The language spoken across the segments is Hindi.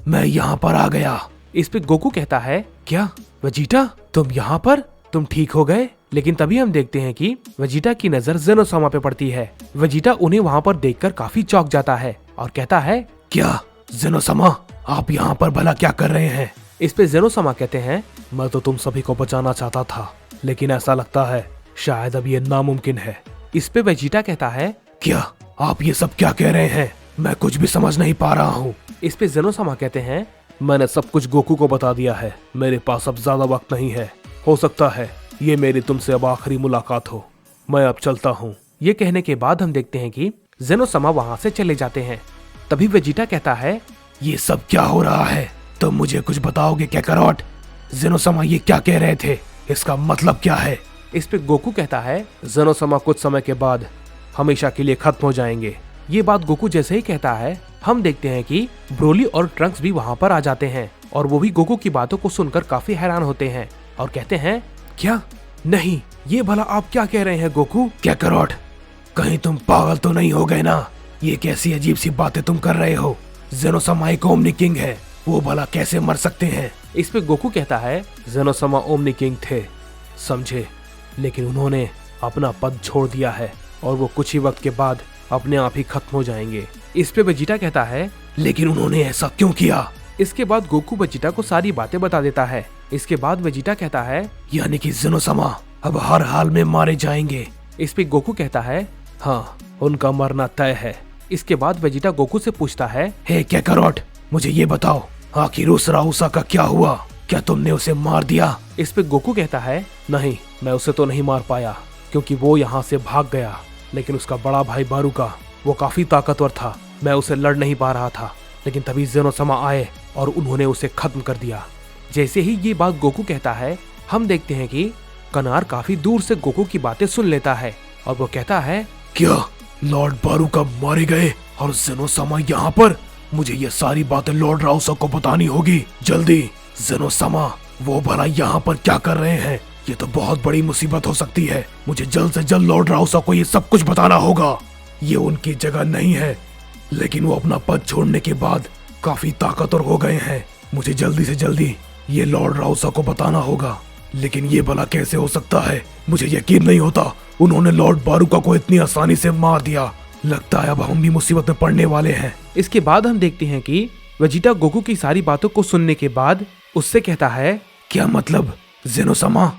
मैं यहाँ पर आ गया। इस पे गोकू कहता है, क्या वेजिटा तुम यहाँ पर, तुम ठीक हो गए? लेकिन तभी हम देखते हैं कि वेजिटा की नजर जेनोसामा पे पड़ती है। वेजिटा उन्हें वहाँ पर देखकर काफी चौंक जाता है और कहता है, क्या जेनोसामा, आप यहाँ पर भला क्या कर रहे हैं? इस पे जेनोसामा कहते हैं, मैं तो तुम सभी को बचाना चाहता था, लेकिन ऐसा लगता है शायद अब ये नामुमकिन है। इस पे वेजिटा कहता है, क्या आप ये सब क्या कह रहे हैं? मैं कुछ भी समझ नहीं पा रहा हूँ। इस पे जेनोसामा कहते हैं, मैंने सब कुछ गोकू को बता दिया है, मेरे पास अब ज्यादा वक्त नहीं है, हो सकता है ये मेरी तुमसे अब आखिरी मुलाकात हो, मैं अब चलता हूँ। ये कहने के बाद हम देखते हैं कि जेनोसामा वहाँ से चले जाते हैं। तभी वेजिटा कहता है, ये सब क्या हो रहा है? तो मुझे कुछ बताओगे कैकरोट? जेनोसामा ये क्या कह रहे थे, इसका मतलब क्या है? इस पे गोकू कहता है, जेनोसामा कुछ समय के बाद हमेशा के लिए खत्म हो जाएंगे। ये बात गोकू जैसे ही कहता है, हम देखते हैं कि ब्रोली और ट्रंक्स भी वहाँ पर आ जाते हैं और वो भी गोकू की बातों को सुनकर काफी हैरान होते हैं और कहते हैं, क्या? नहीं, ये भला आप क्या कह रहे हैं गोकू? कैकरोट, कहीं तुम पागल तो नहीं हो गए ना? ये कैसी अजीब सी बातें तुम कर रहे हो? जेनोसामा एक ओमनी किंग है, वो भला कैसे मर सकते हैं? इस पे गोकू कहता है, जेनोसामा ओमनी किंग थे, समझे, लेकिन उन्होंने अपना पद छोड़ दिया है और वो कुछ ही वक्त के बाद अपने आप ही खत्म हो जाएंगे। इस पे वेजिटा कहता है, लेकिन उन्होंने ऐसा क्यों किया? इसके बाद गोकू वेजिटा को सारी बातें बता देता है। इसके बाद वेजिटा कहता है, यानी कि जेनोसामा अब हर हाल में मारे जाएंगे। इस पे गोकू कहता है, हाँ, उनका मरना तय है। इसके बाद वेजिटा गोकू से पूछता है, हे कैकरोट, मुझे ये बताओ, आखिर उस राउसा का क्या हुआ? क्या तुमने उसे मार दिया? इस पे गोकू कहता है, नहीं, मैं उसे तो नहीं मार पाया क्योंकि वो यहाँ से भाग गया, लेकिन उसका बड़ा भाई बारूका वो काफी ताकतवर था, मैं उसे लड़ नहीं पा रहा था, लेकिन तभी जेनोसामा आए और उन्होंने उसे खत्म कर दिया। जैसे ही ये बात गोकू कहता है, हम देखते हैं कि कनार काफी दूर से गोकू की बातें सुन लेता है और वो कहता है, क्या लॉर्ड बारूका मारे गए और जेनोसामा यहाँ पर? मुझे ये सारी बातें लॉर्ड राउसा को बतानी होगी जल्दी। जेनोसामा वो भला यहाँ पर क्या कर रहे हैं? ये तो बहुत बड़ी मुसीबत हो सकती है, मुझे जल्द से जल्द लॉर्ड राउसा को ये सब कुछ बताना होगा। ये उनकी जगह नहीं है, लेकिन वो अपना पद छोड़ने के बाद काफी ताकतवर हो गए हैं, मुझे जल्दी से जल्दी ये लॉर्ड राउसा को बताना होगा। लेकिन ये भला कैसे हो सकता है? मुझे यकीन नहीं होता उन्होंने लॉर्ड बारूका को इतनी आसानी से मार दिया। लगता है अब हम भी मुसीबत में पड़ने वाले हैं। इसके बाद हम देखते हैं कि वेजिटा गोकू की सारी बातों को सुनने के बाद उससे कहता है, क्या मतलब जेनोसामा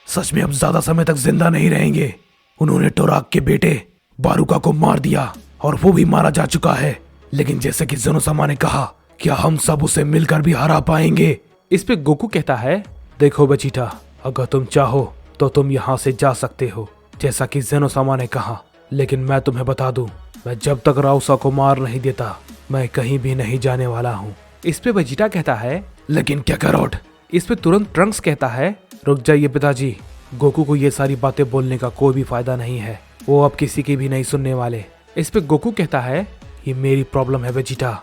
सच में अब ज्यादा समय तक जिंदा नहीं रहेंगे? उन्होंने टोराक के बेटे बारूका को मार दिया और वो भी मारा जा चुका है, लेकिन जैसे कि जेनोसामा ने कहा, क्या हम सब उसे मिलकर भी हरा पाएंगे? इस पे गोकू कहता है, देखो वेजिटा, अगर तुम चाहो तो तुम यहाँ से जा सकते हो जैसा कि जेनोसामा ने कहा, लेकिन मैं तुम्हें बता दूं, मैं जब तक राउसा को मार नहीं देता मैं कहीं भी नहीं जाने वाला हूँ। इस पे वेजिटा कहता है, लेकिन कैकरोट? इस पे तुरंत ट्रंक्स कहता है, रुक जाइए पिताजी, गोकू को ये सारी बातें बोलने का कोई भी फायदा नहीं है, वो अब किसी की भी नहीं सुनने वाले। इस पे गोकू कहता है, ये मेरी प्रॉब्लम है वेजिटा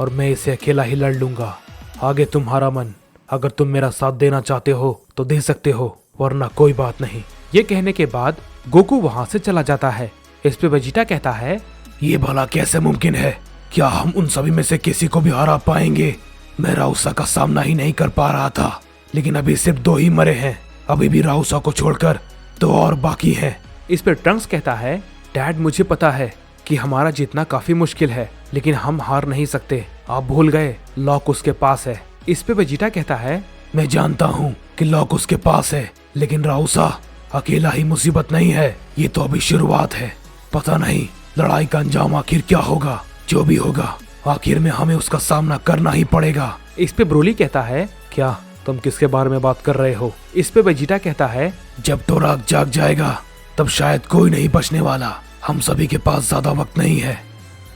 और मैं इसे अकेला ही लड़ लूंगा, आगे तुम्हारा मन, अगर तुम मेरा साथ देना चाहते हो तो दे सकते हो, वरना कोई बात नहीं। ये कहने के बाद गोकू वहाँ से चला जाता है। इस पे वेजिटा कहता है, ये भला कैसे मुमकिन है? क्या हम उन सभी में से किसी को भी हरा पाएंगे? मैं राउसा का सामना ही नहीं कर पा रहा था, लेकिन अभी सिर्फ 2 ही मरे हैं, अभी भी राउसा को छोड़कर 2 और बाकी हैं। इस पे ट्रंक्स कहता है, डैड मुझे पता है कि हमारा जीतना काफी मुश्किल है, लेकिन हम हार नहीं सकते, आप भूल गए लॉक उसके पास है। इस पे वेजिटा कहता है, मैं जानता हूँ कि लॉक उसके पास है, लेकिन राउसा अकेला ही मुसीबत नहीं है, ये तो अभी शुरुआत है, पता नहीं लड़ाई का अंजाम आखिर क्या होगा। जो भी होगा आखिर में हमें उसका सामना करना ही पड़ेगा। इस पे ब्रोली कहता है, क्या तुम किसके बारे में बात कर रहे हो? इस पे वेजिटा कहता है, जब टोराक जाग जाएगा तब शायद कोई नहीं बचने वाला, हम सभी के पास ज्यादा वक्त नहीं है,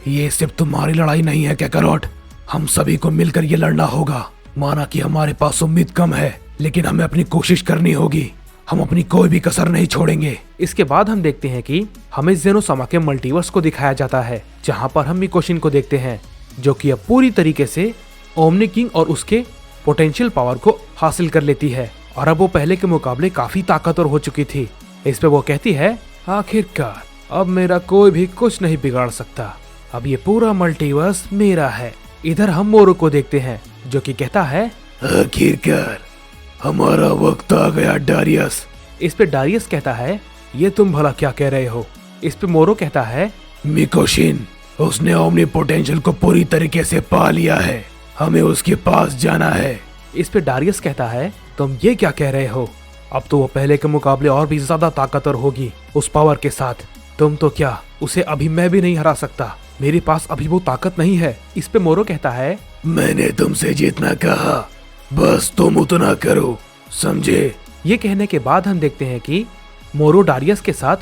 ये सिर्फ तुम्हारी लड़ाई नहीं है कैकरोट, हम सभी को मिलकर ये लड़ना होगा। माना कि हमारे पास उम्मीद कम है, लेकिन हमें अपनी कोशिश करनी होगी, हम अपनी कोई भी कसर नहीं छोड़ेंगे। इसके बाद हम देखते हैं कि हमें जेनोसामा के मल्टीवर्स को दिखाया जाता है, जहां पर हम मिकोशिन को देखते हैं, जो कि अब पूरी तरीके से ओमनी किंग और उसके पोटेंशियल पावर को हासिल कर लेती है और अब वो पहले के मुकाबले काफी ताकतवर हो चुकी थी। इस पे वो कहती है, आखिरकार अब मेरा कोई भी कुछ नहीं बिगाड़ सकता, अब ये पूरा मल्टीवर्स मेरा है। इधर हम मोरो को देखते हैं जो कि कहता है, आखिरकार हमारा वक्त आ गया डारियस। इस पे डारियस कहता है, ये तुम भला क्या कह रहे हो? इस पे मोरो कहता है, मिकोशिन, उसने ओमनी पोटेंशियल को पूरी तरीके से पा लिया है, हमें उसके पास जाना है। इस पे डारियस कहता है, तुम ये क्या कह रहे हो? अब तो वो पहले के मुकाबले और भी ज्यादा ताकतवर होगी उस पावर के साथ। तुम तो क्या, उसे अभी मैं भी नहीं हरा सकता, मेरे पास अभी वो ताकत नहीं है। इस पे मोरो कहता है, मैंने तुमसे जितना कहा बस तुम उतना करो, समझे? ये कहने के बाद हम देखते हैं कि मोरो डारियस के साथ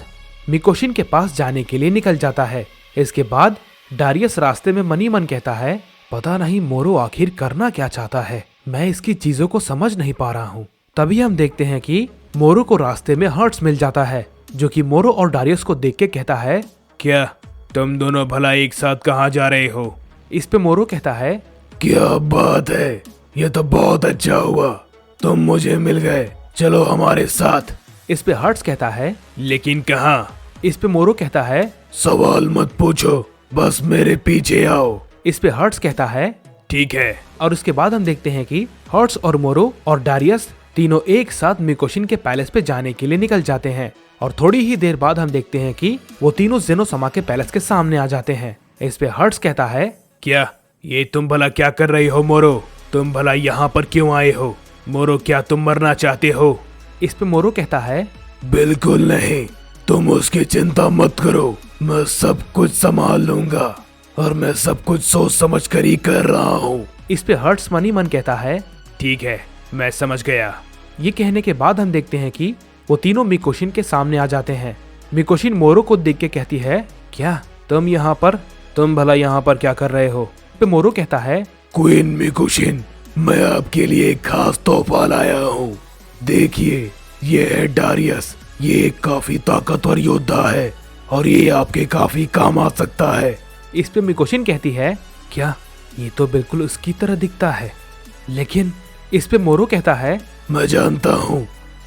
मिकोशिन के पास जाने के लिए निकल जाता है। इसके बाद डारियस रास्ते में मनी मन कहता है, पता नहीं मोरो आखिर करना क्या चाहता है, मैं इसकी चीजों को समझ नहीं पा रहा हूँ। तभी हम देखते हैं कि मोरो को रास्ते में हर्ट्स मिल जाता है, जो कि मोरो और डारियस को देख के कहता है, क्या तुम दोनों भला एक साथ कहाँ जा रहे हो? इस पे मोरो कहता है, क्या बात है, ये तो बहुत अच्छा हुआ, तुम मुझे मिल गए, चलो हमारे साथ। इस पे हर्ट्स कहता है, लेकिन कहाँ? इस पे मोरो कहता है, सवाल मत पूछो, बस मेरे पीछे आओ। इस पे हर्ट्स कहता है, ठीक है। और उसके बाद हम देखते हैं कि हर्ट्स और मोरो और डारियस तीनों एक साथ मिकोशिन के पैलेस पे जाने के लिए निकल जाते हैं। और थोड़ी ही देर बाद हम देखते हैं कि वो तीनों जेनोसमा के पैलेस के सामने आ जाते हैं। इस पे हर्ट्स कहता है, क्या ये तुम भला क्या कर रही हो मोरो? तुम भला यहाँ पर क्यों आए हो? मोरो, क्या तुम मरना चाहते हो? इस पे मोरो कहता है, बिल्कुल नहीं, तुम उसकी चिंता मत करो, मैं सब कुछ संभाल लूंगा और मैं सब कुछ सोच समझ कर ही कर रहा हूँ। इस पे हर्ट्स मनी मन कहता है, ठीक है, मैं समझ गया। ये कहने के बाद हम देखते हैं कि वो तीनों मिकोशिन के सामने आ जाते हैं। मिकोशिन मोरो को देख के कहती है, क्या तुम भला यहाँ पर क्या कर रहे हो? पे मोरो कहता है, क्वीन मिकोशिन, मैं आपके लिए एक खास तोहफा लाया हूँ। देखिए, ये है डारियस, ये एक काफी ताकतवर योद्धा है और ये आपके काफी काम आ सकता है। इस पे मिकोशिन कहती है, क्या ये तो बिल्कुल उसकी तरह दिखता है। लेकिन इस पे मोरो कहता है, मैं जानता हूँ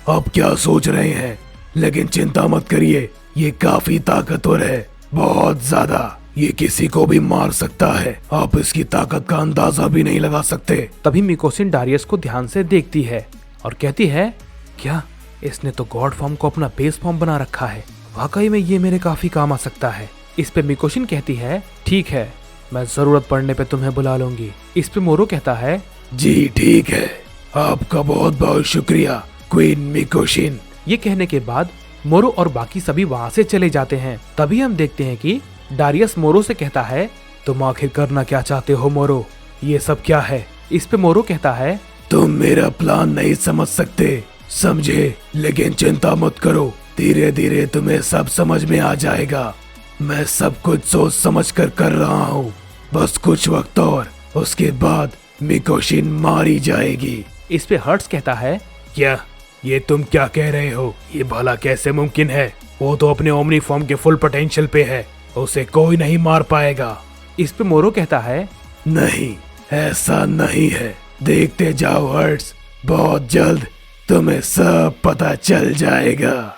आप क्या सोच रहे हैं, लेकिन चिंता मत करिए, ये काफी ताकतवर है, बहुत ज्यादा। ये किसी को भी मार सकता है, आप इसकी ताकत का अंदाजा भी नहीं लगा सकते। तभी मिकोशिन डारियस को ध्यान से देखती है और कहती है, क्या इसने तो गॉड फॉर्म को अपना बेस फॉर्म बना रखा है, वाकई में ये मेरे काफी काम आ सकता है। इस पे मिकोशिन कहती है, ठीक है, मैं जरूरत पड़ने पे तुम्हें बुला लूंगी। इस पे मोरो कहता है, जी ठीक है, आपका बहुत बहुत शुक्रिया क्वीन मिकोशिन। ये कहने के बाद मोरो और बाकी सभी वहाँ से चले जाते हैं। तभी हम देखते हैं कि डारियस मोरो से कहता है, तुम आखिर करना क्या चाहते हो मोरो? ये सब क्या है? इस पे मोरो कहता है, तुम मेरा प्लान नहीं समझ सकते, समझे? लेकिन चिंता मत करो, धीरे धीरे तुम्हें सब समझ में आ जाएगा। मैं सब कुछ सोच समझ कर रहा हूँ, बस कुछ वक्त और, उसके बाद मिकोशिन मारी जाएगी। इस पे हर्ट्स कहता है, क्या ये तुम क्या कह रहे हो? ये भला कैसे मुमकिन है? वो तो अपने ओमनी फॉर्म के फुल पोटेंशियल पे है, उसे कोई नहीं मार पाएगा। इस पे मोरो कहता है, नहीं, ऐसा नहीं है, देखते जाओ हर्ट्स, बहुत जल्द तुम्हें सब पता चल जाएगा।